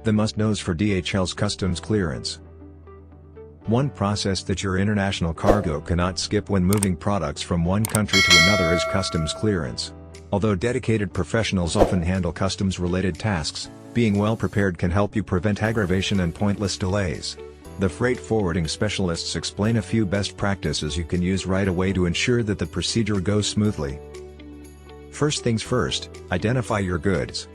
The must-knows for DHL's customs clearance. One process that your international cargo cannot skip when moving products from one country to another is customs clearance. Although dedicated professionals often handle customs-related tasks, being well prepared can help you prevent aggravation and pointless delays. The freight forwarding specialists explain a few best practices you can use right away to ensure that the procedure goes smoothly. First things first, identify your goods.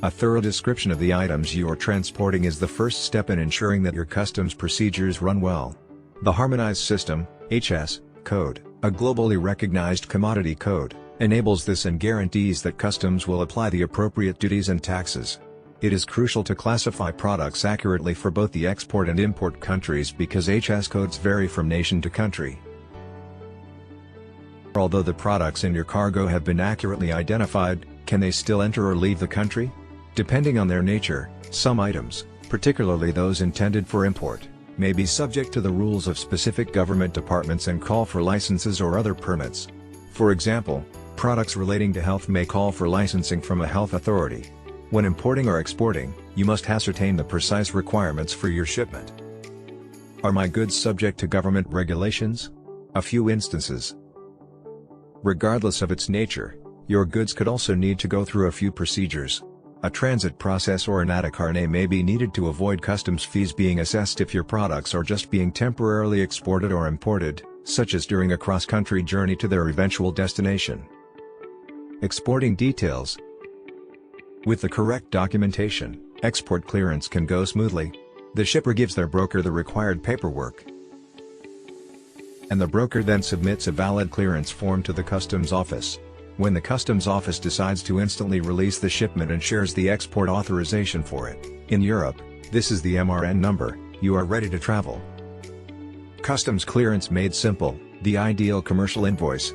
A thorough description of the items you are transporting is the first step in ensuring that your customs procedures run well. The Harmonized System (HS) code, a globally recognized commodity code, enables this and guarantees that customs will apply the appropriate duties and taxes. It is crucial to classify products accurately for both the export and import countries because HS codes vary from nation to country. Although the products in your cargo have been accurately identified, can they still enter or leave the country? Depending on their nature, some items, particularly those intended for import, may be subject to the rules of specific government departments and call for licenses or other permits. For example, products relating to health may call for licensing from a health authority. When importing or exporting, you must ascertain the precise requirements for your shipment. Are my goods subject to government regulations? A few instances. Regardless of its nature, your goods could also need to go through a few procedures. A transit process or an ADA may be needed to avoid customs fees being assessed if your products are just being temporarily exported or imported, such as during a cross-country journey to their eventual destination. Exporting details. With the correct documentation, export clearance can go smoothly. The shipper gives their broker the required paperwork, and the broker then submits a valid clearance form to the customs office. When the customs office decides to instantly release the shipment and shares the export authorization for it, in Europe, this is the MRN number, you are ready to travel. Customs clearance made simple, the ideal commercial invoice.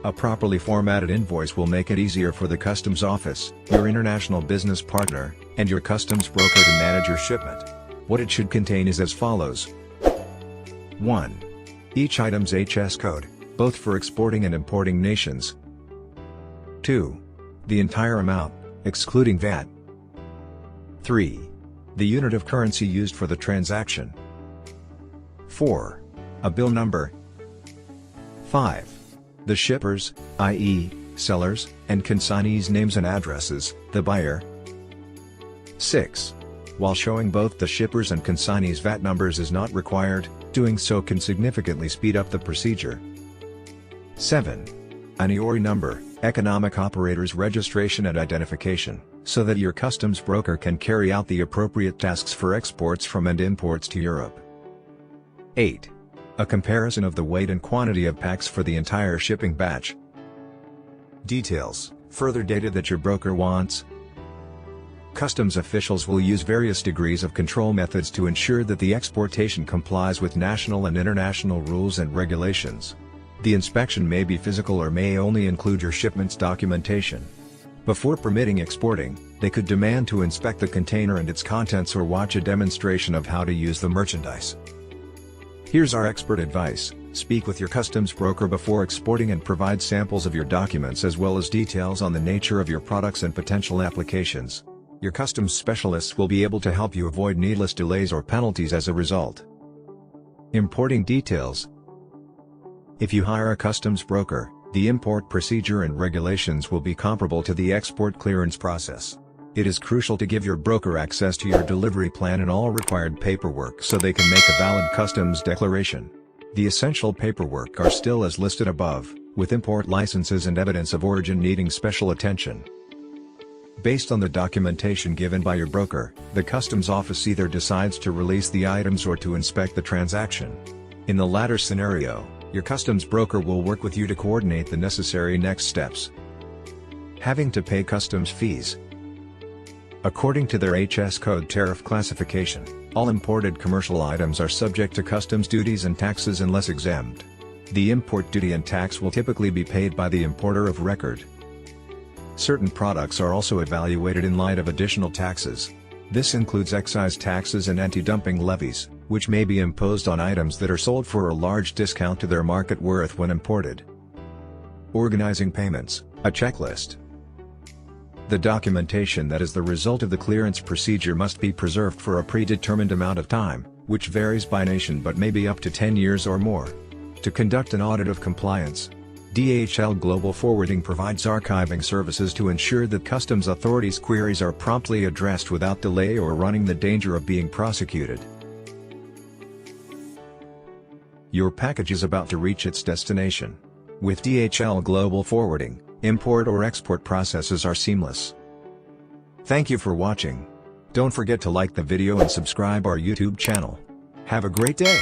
A properly formatted invoice will make it easier for the customs office, your international business partner, and your customs broker to manage your shipment. What it should contain is as follows. 1. Each item's HS code, both for exporting and importing nations. 2. The entire amount, excluding VAT. 3. The unit of currency used for the transaction. 4. A bill number. 5. The shippers, i.e., sellers, and consignees' names and addresses, the buyer. 6. While showing both the shippers and consignees' VAT numbers is not required, doing so can significantly speed up the procedure. 7. An EORI number, Economic Operators Registration and Identification, so that your customs broker can carry out the appropriate tasks for exports from and imports to Europe. 8. A comparison of the weight and quantity of packs for the entire shipping batch. Details, further data that your broker wants. Customs officials will use various degrees of control methods to ensure that the exportation complies with national and international rules and regulations. The inspection may be physical or may only include your shipment's documentation. Before permitting exporting, they could demand to inspect the container and its contents or watch a demonstration of how to use the merchandise. Here's our expert advice: speak with your customs broker before exporting and provide samples of your documents as well as details on the nature of your products and potential applications. Your customs specialists will be able to help you avoid needless delays or penalties as a result. Importing details. If you hire a customs broker, the import procedure and regulations will be comparable to the export clearance process. It is crucial to give your broker access to your delivery plan and all required paperwork so they can make a valid customs declaration. The essential paperwork are still as listed above, with import licenses and evidence of origin needing special attention. Based on the documentation given by your broker, the customs office either decides to release the items or to inspect the transaction. In the latter scenario, your customs broker will work with you to coordinate the necessary next steps. Having to pay customs fees. According to their HS code tariff classification, all imported commercial items are subject to customs duties and taxes unless exempt. The import duty and tax will typically be paid by the importer of record. Certain products are also evaluated in light of additional taxes. This includes excise taxes and anti-dumping levies, which may be imposed on items that are sold for a large discount to their market worth when imported. Organizing payments, a checklist. The documentation that is the result of the clearance procedure must be preserved for a predetermined amount of time, which varies by nation but may be up to 10 years or more. To conduct an audit of compliance, DHL Global Forwarding provides archiving services to ensure that customs authorities' queries are promptly addressed without delay or running the danger of being prosecuted. Your package is about to reach its destination. With DHL Global Forwarding, import or export processes are seamless. Thank you for watching. Don't forget to like the video and subscribe our YouTube channel. Have a great day!